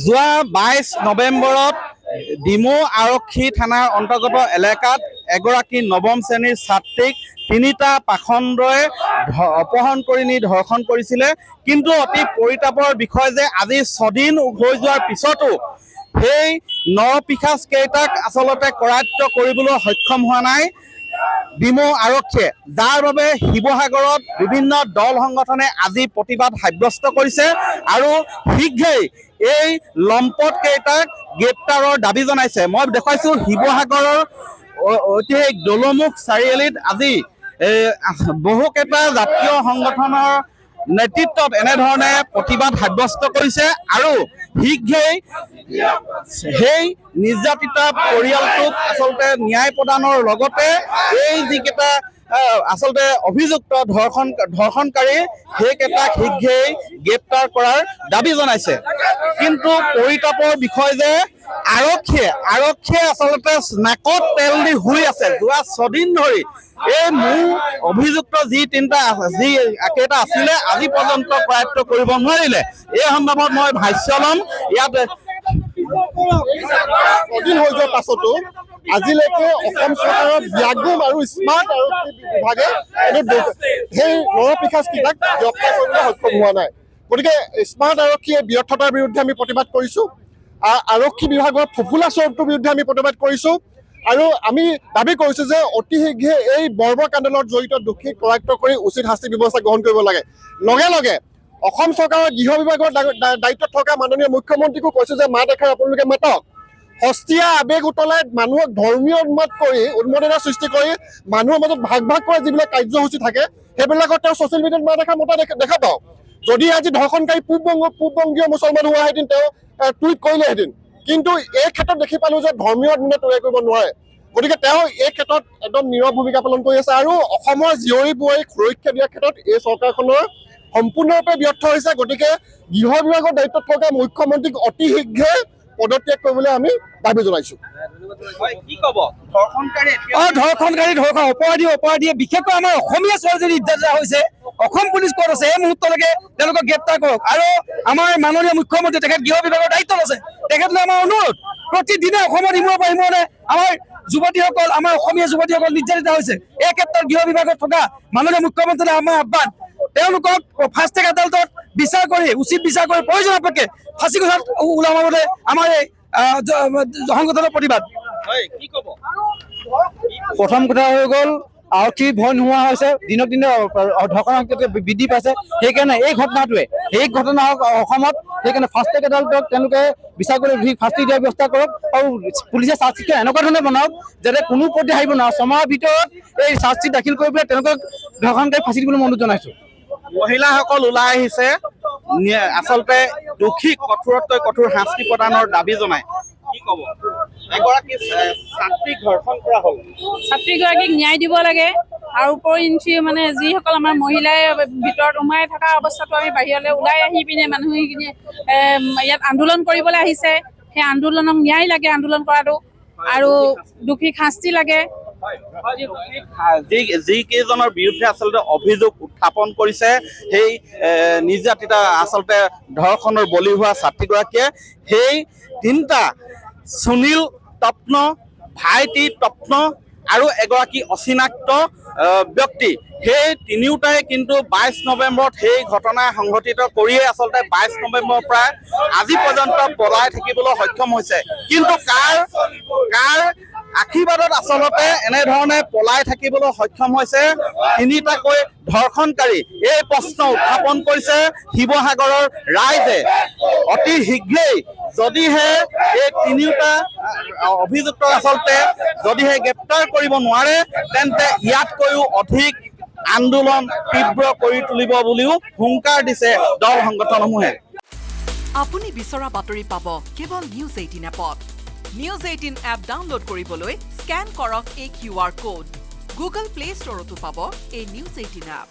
যোৱা 22 নৱেম্বৰত ডিমৌ আৰক্ষী থানাৰ অন্তৰ্গত এলেকাত এগৰাকী নৱম শ্ৰেণীৰ ছাত্ৰীক তিনিটা পাখণ্ডই অপহৰণ কৰি নি ধৰ্ষণ কৰিছিলে। কিন্তু অতি পৰিতাপৰ বিষয় যে আজি 6 দিন হৈ যোৱাৰ পিছতো সেই নৰপিশাচ কেইটাক আচলতে কৰায়ত্ব কৰিবলৈ সক্ষম হোৱা নাই ডিমৌ আৰক্ষীয়ে, যাৰ বাবে শিৱসাগৰত বিভিন্ন দল সংগঠনে আজি প্ৰতিবাদ সাব্যস্ত কৰিছে আৰু শীঘ্ৰেই এই লম্পট কেইটাক গ্ৰেপ্তাৰৰ দাবী জনাইছে। মই দেখুৱাইছো শিৱসাগৰৰ ঐতিহাসিক দলমুখ চাৰিআলিত আজি বহুকেইটা জাতীয় সংগঠনৰ নেতৃত্বত এনেধৰণে প্ৰতিবাদ সাব্যস্ত কৰিছে আৰু শীঘ্ৰেই সেই নিৰ্যাতিত পৰিয়ালটোক আচলতে ন্যায় প্ৰদানৰ লগতে এই যিকেইটা আচলতে অভিযুক্ত ধৰ্ষণকাৰী সেইকেইটাক শীঘ্ৰেই গ্ৰেপ্তাৰ কৰাৰ দাবী জনাইছে। কিন্তু পৰিতাপৰ বিষয় যে আৰক্ষীয়ে আচলতে নাকত তেল দি শুই আছে। যোৱা 6 দিন ধৰি এই মূল অভিযুক্ত যিকেইটা আছিলে আজি পৰ্যন্ত কৰায়ত্ব কৰিব নোৱাৰিলে। এই সন্দৰ্ভত মই ভাষ্য ল'ম। ইয়াত দিন হৈ যোৱাৰ পাছতো আজিলৈকে অসম চৰকাৰৰ ব্যাগুম আৰু স্মাৰ্ট আৰক্ষী বিভাগে সেই নৰপিশাচকেইটাক গ্ৰেপ্তাৰ কৰিবলৈ সক্ষম হোৱা নাই। গতিকে স্মাৰ্ট আৰক্ষীয়ে ব্যৰ্থতাৰ বিৰুদ্ধে আমি প্ৰতিবাদ কৰিছোঁ। আৰক্ষী বিভাগৰ ফোফোলা স্বৰূপটোৰ বিৰুদ্ধে আমি প্ৰতিবাদ কৰিছোঁ আৰু আমি দাবী কৰিছোঁ যে অতি শীঘ্ৰে এই বৰ্বৰ কাণ্ডত জড়িত দোষীক কৰায়ত্ব কৰি উচিত শাস্তি ব্যৱস্থা গ্ৰহণ কৰিব লাগে। লগে লগে অসম চৰকাৰৰ গৃহ বিভাগৰ দায়িত্বত থকা মাননীয় মুখ্যমন্ত্ৰীকো কৈছোঁ যে মাত এষাৰ আপোনালোকে মাতক। সস্তীয়া আৱেগ উতলাই মানুহক ধৰ্মীয় উন্মাদনা সৃষ্টি কৰি মানুহৰ মাজত ভাগ কৰা যিবিলাক কাৰ্যসূচী থাকে সেইবিলাকত তেওঁ ছ'চিয়েল মিডিয়াত মাত এষাৰ মতা দেখা পাওঁ। যদি আজি ধৰ্ষণকাৰী পূববংগীয় মুছলমান হোৱাহেঁতেন তেওঁ টুইট কৰিলেহেঁতেন। কিন্তু এই ক্ষেত্ৰত দেখি পালোঁ যে ধৰ্মীয় তৈয়াৰ কৰিব নোৱাৰে। গতিকে তেওঁ এই ক্ষেত্ৰত একদম নীৰৱ ভূমিকা পালন কৰি আছে আৰু অসমৰ জীয়ৰী বোৱাৰীক সুৰক্ষা দিয়াৰ ক্ষেত্ৰত এই চৰকাৰখনৰ সম্পূৰ্ণৰূপে ব্যৰ্থ হৈছে। গতিকে গৃহ বিভাগৰ দায়িত্বত থকা মুখ্যমন্ত্ৰীক অতি শীঘ্ৰে পদত্যাগ কৰিবলৈ আমি দাবী জনাইছোঁ। অপৰাধীয়ে বিশেষকৈ আমাৰ অসমীয়া ছোৱালীজনী নিৰ্যাতিত হৈছে। অসম পুলিচ ক'ত আছে? এই মুহূৰ্তলৈকে তেওঁলোকক গ্ৰেপ্তাৰ কৰক আৰু আমাৰ মাননীয় মুখ্যমন্ত্ৰী তেখেত গৃহ বিভাগৰ দায়িত্বত আছে। তেখেতলৈ আমাৰ অনুৰোধ, প্ৰতিদিনে অসমত ইমূৰৰ পৰা সিমূৰলৈ আমাৰ যুৱতীসকল, আমাৰ অসমীয়া যুৱতীসকল নিৰ্যাতিত হৈছে। এই ক্ষেত্ৰত গৃহ বিভাগত থকা মাননীয় মুখ্যমন্ত্ৰীলৈ আমাৰ আহ্বান, তেওঁলোকক ফাষ্ট ট্ৰেক আদালতত বিচাৰ কৰি উচিত বিচাৰ কৰি প্ৰয়োজন সাপেক্ষে ফাঁচী কথাত ওলাবলৈ আমাৰ এই সংগঠনৰ প্ৰতিবাদ। প্ৰথম কথা হৈ গ'ল আৰক্ষী ভয় নোহোৱা হৈছে, দিনক দিনে ধৰ্ষণৰ ক্ষেত্ৰত বৃদ্ধি পাইছে। সেইকাৰণে এই ঘটনা অসমত সেইকাৰণে ফাষ্ট ট্ৰেক আদালতক তেওঁলোকে বিচাৰ কৰি শাস্তি দিয়াৰ ব্যৱস্থা কৰক আৰু পুলিচে চাৰ্জশ্বিট এনেকুৱা ধৰণে বনাওক যাতে কোনো পধ্যে হাৰিব নোৱাৰে। 6 মাহৰ ভিতৰত এই চাৰ্জশ্বিট দাখিল কৰি পেলাই তেওঁলোকক ধৰ্ষণকাৰী ফাঁচি দিবলৈ অনুৰোধ জনাইছোঁ। মহিলাসকল ওলাই আহিছে আচলতে দোষীক কঠোৰতকৈ কঠোৰ শাস্তি প্ৰদানৰ দাবী জনাই। কি ক'ব? এগৰাকী ছাত্ৰীক ধৰ্ষণ কৰা হ'ল, ছাত্ৰীগৰাকীক ন্যায় দিব লাগে আৰু উপৰিঞ্চি মানে যিসকল আমাৰ মহিলাই ভিতৰত সোমাই থকা অৱস্থাটো আমি বাহিৰলৈ ওলাই আহি পিনে মানুহখিনি ইয়াত আন্দোলন কৰিবলৈ আহিছে। সেই আন্দোলনক ন্যায় লাগে, আন্দোলন কৰাটো, আৰু দোষীক শাস্তি লাগে। যিকেইজনৰ বিৰুদ্ধে আচলতে অভিযোগ উত্থাপন কৰিছে সেই নিৰ্যাতিতা আচলতে ধৰ্ষণৰ বলি হোৱা ছাত্ৰীগৰাকীয়ে, সেই তিনিটা সুনীল তপ্ন, ভাইটি তপ্ন আৰু এগৰাকী অচিনাক্ত ব্যক্তি, সেই তিনিওটাই কিন্তু 22 নৱেম্বৰত সেই ঘটনা সংঘটিত কৰিয়ে আচলতে 22 নৱেম্বৰৰ পৰা আজি পৰ্যন্ত পলাই থাকিবলৈ সক্ষম হৈছে। কিন্তু কাৰ আশীৰ্বাদত আচলতে এনেধৰণে পলাই থাকিবলৈ সক্ষম হৈছে তিনিটাকৈ ধৰ্ষণকাৰী? এই প্ৰশ্ন উত্থাপন কৰিছে শিৱসাগৰৰ ৰাইজে। অতি শীঘ্ৰেই যদিহে এই তিনিওটা অভিযুক্ত আচলতে যদিহে গ্ৰেপ্তাৰ কৰিব নোৱাৰে তেন্তে ইয়াতকৈও অধিক আন্দোলন তীব্ৰ কৰি তুলিব বুলিও হুংকাৰ দিছে দল সংগঠনসমূহে। আপুনি বিচৰা বাতৰি পাব কেৱল নিউজ 18 এপত। নিউজ 18 এপ ডাউনলোড কৰিবলৈ স্কেন কৰক এই QR কোড। গুগল প্লে ষ্টৰতো পাব এই নিউজ 18 এপ।